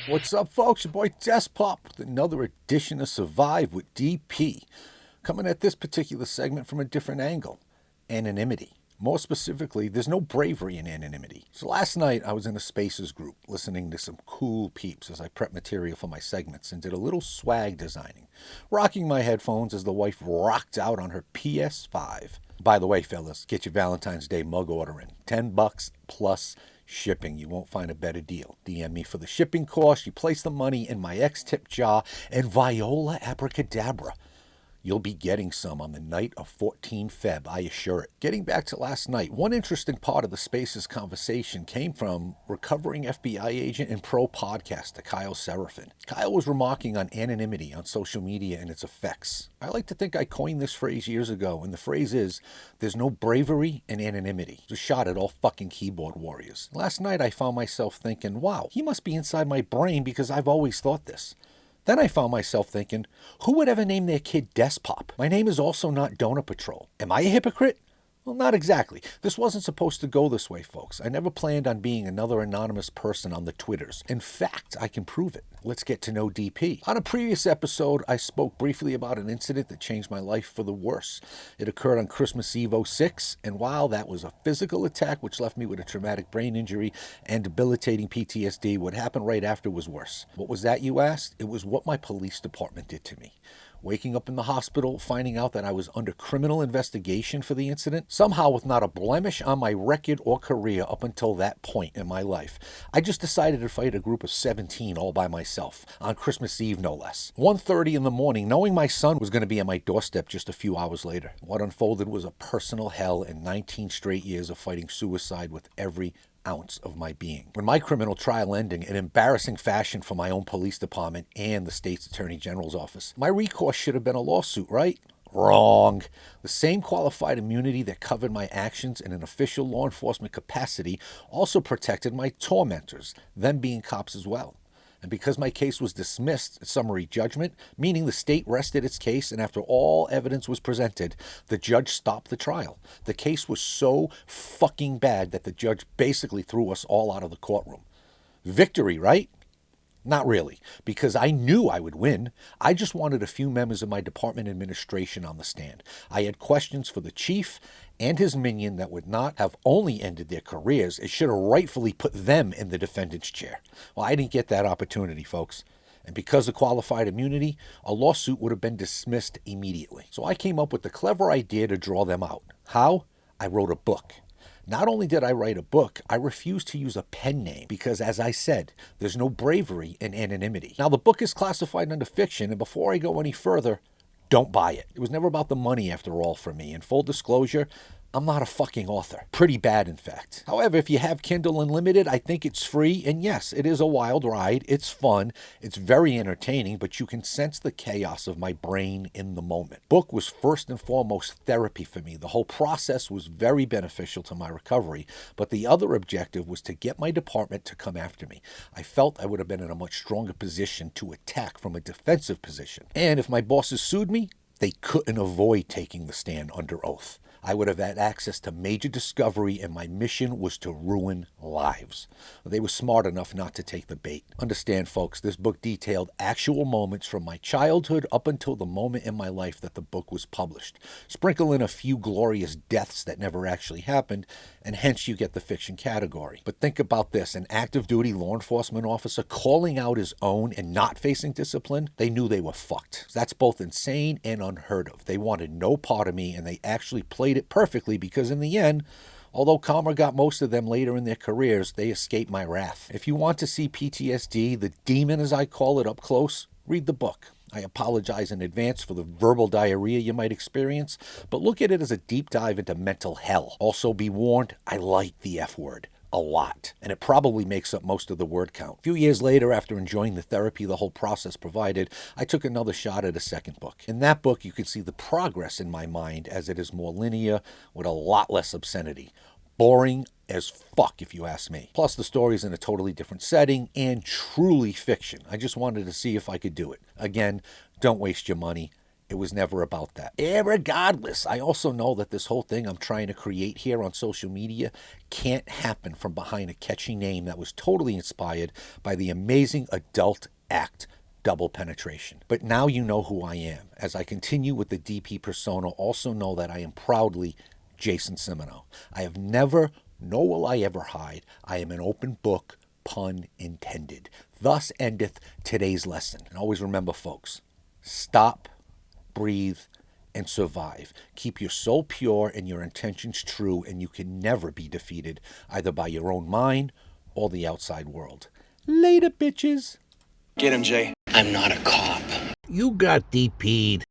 What's up, folks? Your boy Despop with another edition of Survive with DP. Coming at this particular segment from a different angle. Anonymity. More specifically, there's no bravery in anonymity. So last night I was in a Spaces group listening to some cool peeps as I prepped material for my segments and did a little swag designing, rocking my headphones as the wife rocked out on her PS5. By the way, fellas, get your Valentine's Day mug order in. $10 plus shipping. You won't find a better deal. DM me for the shipping cost. You place the money in my X-tip jar, and Viola Abracadabra, you'll be getting some on the night of 14 Feb, I assure it. Getting back to last night, one interesting part of the Spaces conversation came from recovering FBI agent and pro podcaster Kyle Seraphin. Kyle was remarking on anonymity on social media and its effects. I like to think I coined this phrase years ago, and the phrase is, there's no bravery in anonymity. It's a shot at all fucking keyboard warriors. Last night I found myself thinking, wow, he must be inside my brain because I've always thought this. Then I found myself thinking, who would ever name their kid Despop? My name is also not Donut Patrol. Am I a hypocrite? Well, not exactly. This wasn't supposed to go this way, folks. I never planned on being another anonymous person on the Twitters. In fact, I can prove it. Let's get to know DP. On a previous episode, I spoke briefly about an incident that changed my life for the worse. It occurred on Christmas Eve '06, and while that was a physical attack which left me with a traumatic brain injury and debilitating PTSD, what happened right after was worse. What was that, you asked? It was what my police department did to me. Waking up in the hospital, finding out that I was under criminal investigation for the incident, somehow with not a blemish on my record or career up until that point in my life. I just decided to fight a group of 17 all by myself, on Christmas Eve no less. 1:30 in the morning, knowing my son was going to be at my doorstep just a few hours later. What unfolded was a personal hell and 19 straight years of fighting suicide with every ounce of my being. When my criminal trial ended in embarrassing fashion for my own police department and the state's attorney general's office, my recourse should have been a lawsuit, right? Wrong. The same qualified immunity that covered my actions in an official law enforcement capacity also protected my tormentors, them being cops as well. And because my case was dismissed at summary judgment, meaning the state rested its case, and after all evidence was presented, the judge stopped the trial. The case was so fucking bad that the judge basically threw us all out of the courtroom. Victory, right? Not really, because I knew I would win. I just wanted a few members of my department administration on the stand. I had questions for the chief and his minion that would not have only ended their careers, it should have rightfully put them in the defendant's chair. Well, I didn't get that opportunity, folks. And because of qualified immunity, a lawsuit would have been dismissed immediately. So I came up with the clever idea to draw them out. How? I wrote a book. Not only did I write a book, I refused to use a pen name because, as I said, there's no bravery in anonymity. Now, the book is classified under fiction, and before I go any further, don't buy it. It was never about the money, after all, for me. In full disclosure, I'm not a fucking author. Pretty bad, in fact. However, if you have Kindle Unlimited, I think it's free. And yes, it is a wild ride. It's fun. It's very entertaining, but you can sense the chaos of my brain in the moment. Book was first and foremost therapy for me. The whole process was very beneficial to my recovery, but the other objective was to get my department to come after me. I felt I would have been in a much stronger position to attack from a defensive position. And if my bosses sued me, they couldn't avoid taking the stand under oath. I would have had access to major discovery, and my mission was to ruin lives. They were smart enough not to take the bait. Understand, folks, this book detailed actual moments from my childhood up until the moment in my life that the book was published. Sprinkle in a few glorious deaths that never actually happened, and hence you get the fiction category. But think about this, an active duty law enforcement officer calling out his own and not facing discipline, they knew they were fucked. That's both insane and unheard of. They wanted no part of me, and they actually played it perfectly because in the end, although karma got most of them later in their careers, they escaped my wrath. If you want to see PTSD, the demon as I call it, up close, read the book. I apologize in advance for the verbal diarrhea you might experience, but look at it as a deep dive into mental hell. Also be warned, I like the F word. A lot, and it probably makes up most of the word count. A few years later, after enjoying the therapy the whole process provided, I took another shot at a second book. In that book, you can see the progress in my mind as it is more linear with a lot less obscenity. Boring as fuck, if you ask me. Plus, the story's in a totally different setting and truly fiction. I just wanted to see if I could do it. Again, don't waste your money. It was never about that. Irregardless, I also know that this whole thing I'm trying to create here on social media can't happen from behind a catchy name that was totally inspired by the amazing adult act Double Penetration. But now you know who I am. As I continue with the DP persona, also know that I am proudly Jason Simino. I have never, nor will I ever hide. I am an open book, pun intended. Thus endeth today's lesson. And always remember, folks, stop, breathe, and survive. Keep your soul pure and your intentions true, and you can never be defeated either by your own mind or the outside world. Later, bitches. Get him, Jay. I'm not a cop. You got DP'd.